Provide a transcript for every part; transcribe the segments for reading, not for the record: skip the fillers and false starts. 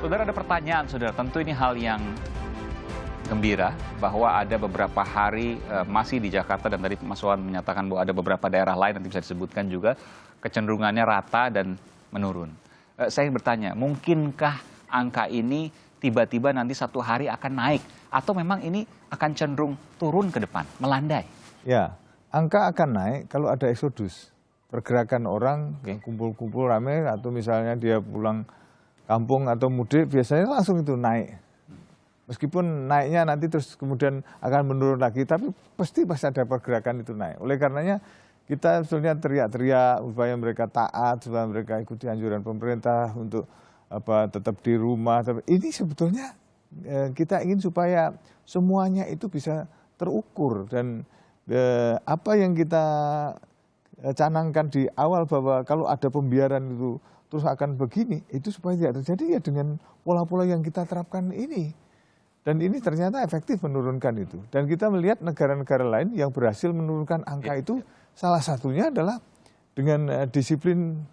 Saudara, ada pertanyaan, saudara. Tentu ini hal yang gembira bahwa ada beberapa hari masih di Jakarta, dan tadi Mas Wawan menyatakan bahwa ada beberapa daerah lain nanti bisa disebutkan juga kecenderungannya rata dan menurun. Saya bertanya, mungkinkah angka ini tiba-tiba nanti satu hari akan naik, atau memang ini akan cenderung turun ke depan, melandai? Ya, angka akan naik kalau ada eksodus, pergerakan orang kumpul-kumpul rame, atau misalnya dia pulang kampung atau mudik, biasanya langsung itu naik. Meskipun naiknya nanti terus kemudian akan menurun lagi, tapi pasti ada pergerakan itu naik. Oleh karenanya kita sebetulnya teriak-teriak supaya mereka taat, supaya mereka ikuti anjuran pemerintah untuk tetap di rumah. Ini sebetulnya kita ingin supaya semuanya itu bisa terukur, dan apa yang kita canangkan di awal bahwa kalau ada pembiaran itu terus akan begini, itu supaya tidak terjadi ya dengan pola-pola yang kita terapkan ini. Dan ini ternyata efektif menurunkan itu. Dan kita melihat negara-negara lain yang berhasil menurunkan angka itu, salah satunya adalah dengan disiplin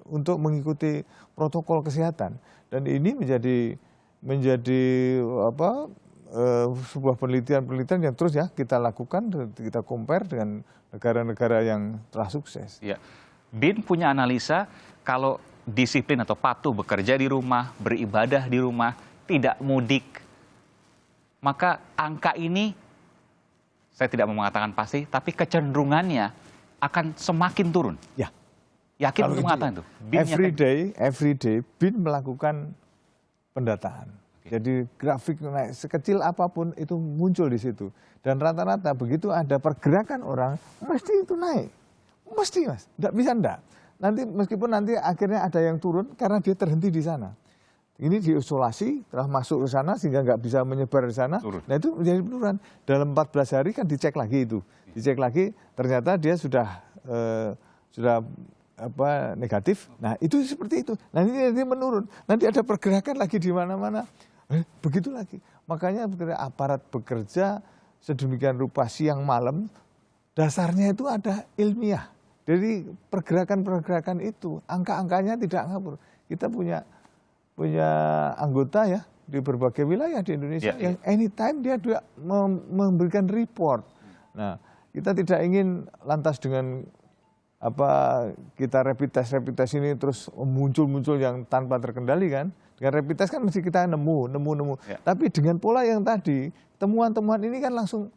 untuk mengikuti protokol kesehatan. Dan ini menjadi sebuah penelitian yang terus ya kita lakukan, kita compare dengan negara-negara yang telah sukses. Ya. BIN punya analisa kalau disiplin atau patuh bekerja di rumah, beribadah di rumah, tidak mudik, maka angka ini, saya tidak mau mengatakan pasti, tapi kecenderungannya akan semakin turun. Ya. Yakin untuk mengatakan itu? Every day BIN melakukan pendataan. Jadi grafik naik sekecil apapun itu muncul di situ. Dan rata-rata begitu ada pergerakan orang, mesti itu naik. Mesti, Mas. Tidak bisa enggak. Nanti meskipun nanti akhirnya ada yang turun karena dia terhenti di sana. Ini diisolasi, telah masuk ke sana sehingga nggak bisa menyebar di sana. Turun. Nah itu menjadi penurunan. Dalam 14 hari kan dicek lagi itu. Dicek lagi ternyata dia sudah negatif. Nah itu seperti itu. Nah ini menurun. Nanti ada pergerakan lagi di mana-mana. Begitu lagi. Makanya aparat bekerja sedemikian rupa siang malam, dasarnya itu ada ilmiah. Jadi pergerakan-pergerakan itu, angka-angkanya tidak ngabur. Kita punya anggota ya di berbagai wilayah di Indonesia yang anytime dia juga memberikan report. Nah, kita tidak ingin lantas dengan kita rapid test ini terus muncul yang tanpa terkendali kan. Dengan rapid test kan mesti kita nemu. Tapi dengan pola yang tadi, temuan-temuan ini kan langsung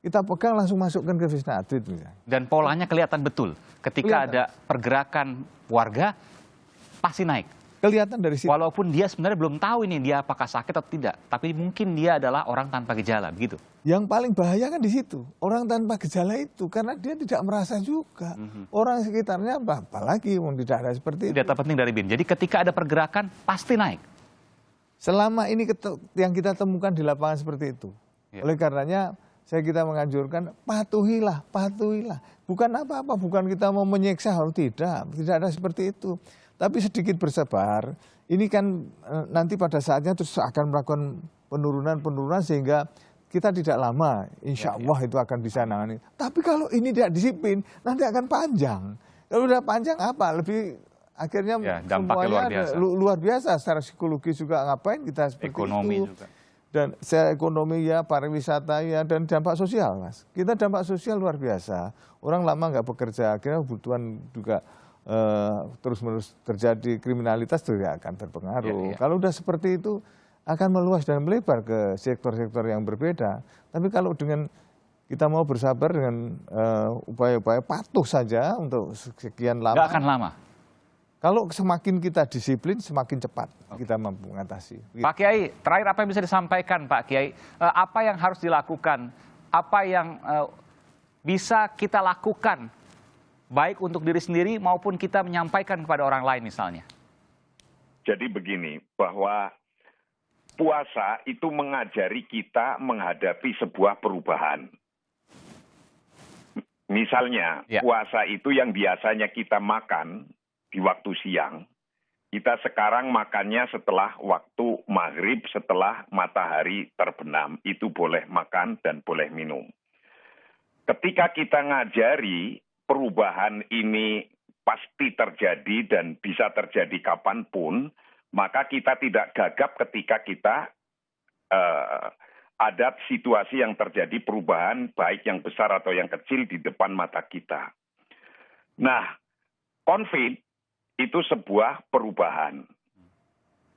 kita pegang, langsung masukkan ke Wisma Atlet. Dan polanya kelihatan betul. Ketika ada pergerakan warga, pasti naik. Kelihatan dari situ. Walaupun dia sebenarnya belum tahu ini dia apakah sakit atau tidak, tapi mungkin dia adalah orang tanpa gejala, begitu. Yang paling bahaya kan di situ, orang tanpa gejala itu, karena dia tidak merasa juga. Orang sekitarnya apalagi tidak ada seperti itu. Data penting dari BIN. Jadi ketika ada pergerakan pasti naik. Selama ini yang kita temukan di lapangan seperti itu. Oleh karenanya kita menganjurkan patuhilah. Bukan apa-apa, bukan kita mau menyiksa, tidak ada seperti itu. Tapi sedikit bersabar, ini kan nanti pada saatnya terus akan melakukan penurunan sehingga kita tidak lama, insya Allah itu akan bisa nangani. Tapi kalau ini tidak disiplin, nanti akan panjang. Kalau udah panjang apa? Lebih akhirnya dampaknya luar biasa. Secara psikologis juga ngapain kita seperti ekonomi itu. Juga. Dan secara ekonomi ya, pariwisata ya, dan dampak sosial, Mas. Kita dampak sosial luar biasa. Orang lama nggak bekerja, akhirnya kebutuhan juga terus-menerus terjadi, kriminalitas juga akan terpengaruh. Kalau udah seperti itu akan meluas dan melebar ke sektor-sektor yang berbeda. Tapi kalau dengan kita mau bersabar dengan upaya-upaya patuh saja untuk sekian lama. Nggak akan lama. Kalau semakin kita disiplin, semakin cepat kita mampu mengatasi. Pak Kiai, terakhir apa yang bisa disampaikan Pak Kiai? Apa yang harus dilakukan? Apa yang bisa kita lakukan? Baik untuk diri sendiri maupun kita menyampaikan kepada orang lain misalnya. Jadi begini, bahwa puasa itu mengajari kita menghadapi sebuah perubahan. Misalnya, puasa itu yang biasanya kita makan di waktu siang, kita sekarang makannya setelah waktu maghrib, setelah matahari terbenam. Itu boleh makan dan boleh minum. Ketika kita ngajari, perubahan ini pasti terjadi dan bisa terjadi kapanpun, maka kita tidak gagap ketika kita ada situasi yang terjadi perubahan baik yang besar atau yang kecil di depan mata kita. Nah, COVID itu sebuah perubahan.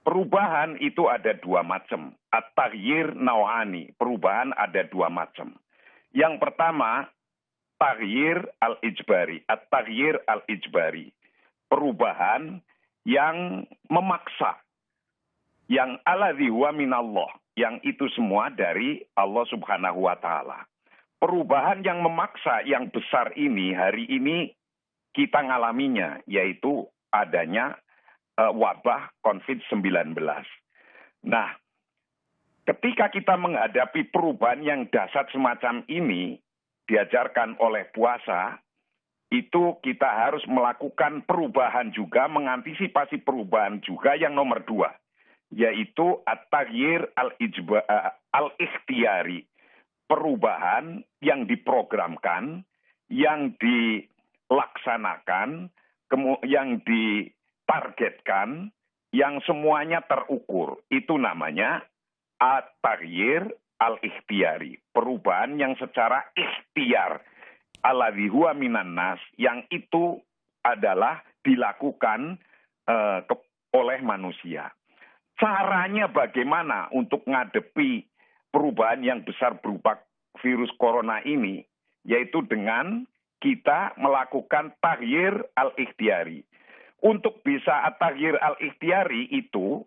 Perubahan itu ada dua macam. At-taghyir naw'ani. Perubahan ada dua macam. Yang pertama, taghyir al-ijbari. At-taghyir al-ijbari. Perubahan yang memaksa. Yang alladzi huwa minallah. Yang itu semua dari Allah Subhanahu wa Ta'ala. Perubahan yang memaksa yang besar ini hari ini kita ngalaminya, yaitu adanya wabah COVID-19. Nah, ketika kita menghadapi perubahan yang dahsyat semacam ini, diajarkan oleh puasa, itu kita harus melakukan perubahan juga, mengantisipasi perubahan juga yang nomor dua, yaitu at-taghyir al-ikhtiyari. Perubahan yang diprogramkan, yang dilaksanakan, yang ditargetkan, yang semuanya terukur. Itu namanya at-taghyir al-ikhtiyari. Perubahan yang secara ikhtiar. Alladzi huwa minan nas, yang itu adalah dilakukan oleh manusia. Caranya bagaimana untuk ngadepi perubahan yang besar berupa virus corona ini, yaitu dengan kita melakukan taghyir al-ikhtiyari. Untuk bisa at-taghyir al-ikhtiyari itu,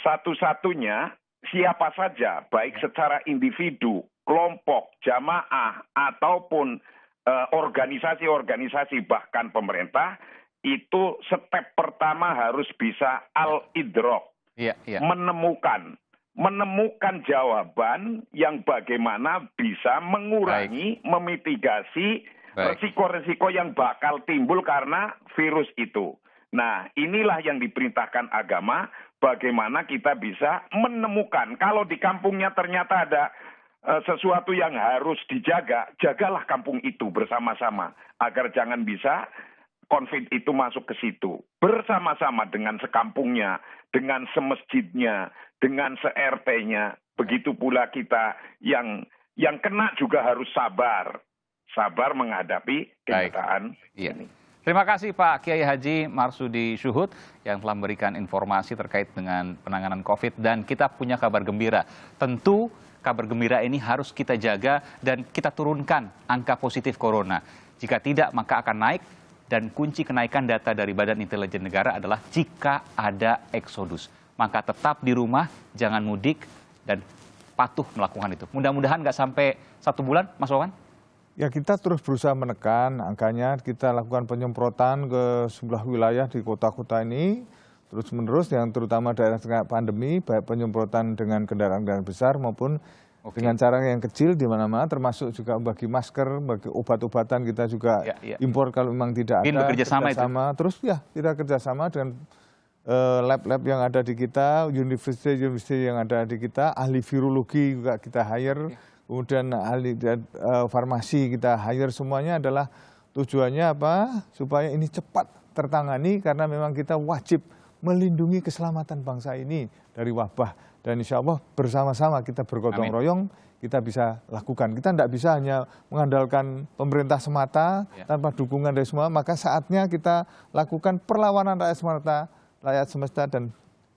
satu-satunya siapa saja, baik secara individu, kelompok, jamaah, ataupun organisasi-organisasi, bahkan pemerintah, itu step pertama harus bisa al-idrok. Menemukan jawaban yang bagaimana bisa mengurangi, memitigasi resiko-resiko yang bakal timbul karena virus itu. Nah, inilah yang diperintahkan agama, bagaimana kita bisa menemukan. Kalau di kampungnya ternyata ada sesuatu yang harus dijaga, jagalah kampung itu bersama-sama, agar jangan bisa COVID itu masuk ke situ. Bersama-sama dengan sekampungnya, dengan semasjidnya, dengan se-RT-nya. Begitu pula kita yang kena juga harus sabar. Sabar menghadapi kenyataan ini. Terima kasih Pak Kiai Haji Marsudi Syuhud yang telah memberikan informasi terkait dengan penanganan COVID. Dan kita punya kabar gembira. Tentu kabar gembira ini harus kita jaga dan kita turunkan angka positif corona. Jika tidak, maka akan naik. Dan kunci kenaikan data dari Badan Intelijen Negara adalah jika ada eksodus. Maka tetap di rumah, jangan mudik, dan patuh melakukan itu. Mudah-mudahan nggak sampai 1 bulan, Mas Wawan? Ya, kita terus berusaha menekan angkanya. Kita lakukan penyemprotan ke sebelah wilayah di kota-kota ini. Terus-menerus, yang terutama daerah tengah pandemi, baik penyemprotan dengan kendaraan-kendaraan besar maupun dengan cara yang kecil di mana-mana, termasuk juga bagi masker, bagi obat-obatan kita juga impor kalau memang tidak ada. Kerjasama. Terus ya, kita kerjasama dengan lab-lab yang ada di kita, university yang ada di kita, ahli virologi juga kita hire, kemudian ahli farmasi kita hire, semuanya adalah tujuannya apa? Supaya ini cepat tertangani karena memang kita wajib melindungi keselamatan bangsa ini dari wabah. Dan insya Allah bersama-sama kita bergotong royong, kita bisa lakukan. Kita tidak bisa hanya mengandalkan pemerintah semata tanpa dukungan dari semua, maka saatnya kita lakukan perlawanan rakyat semesta dan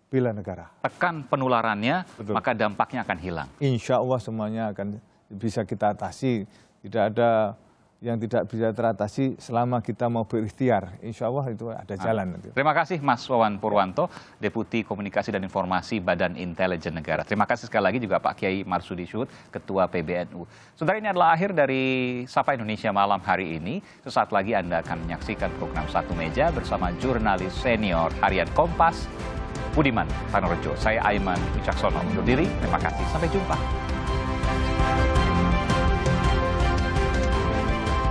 bela negara. Tekan penularannya, maka dampaknya akan hilang. Insya Allah semuanya akan bisa kita atasi. Tidak ada yang tidak bisa teratasi selama kita mau berikhtiar. Insya Allah itu ada jalan. Terima kasih Mas Wawan Purwanto, Deputi Komunikasi dan Informasi Badan Intelijen Negara. Terima kasih sekali lagi juga Pak Kiai Marsudi Syuhud, Ketua PBNU. Saudara, ini adalah akhir dari Sapa Indonesia Malam hari ini. Sesaat lagi Anda akan menyaksikan program Satu Meja bersama jurnalis senior harian Kompas, Budiman Tanorjo. Saya Aiman Wicaksono undur diri. Terima kasih. Sampai jumpa.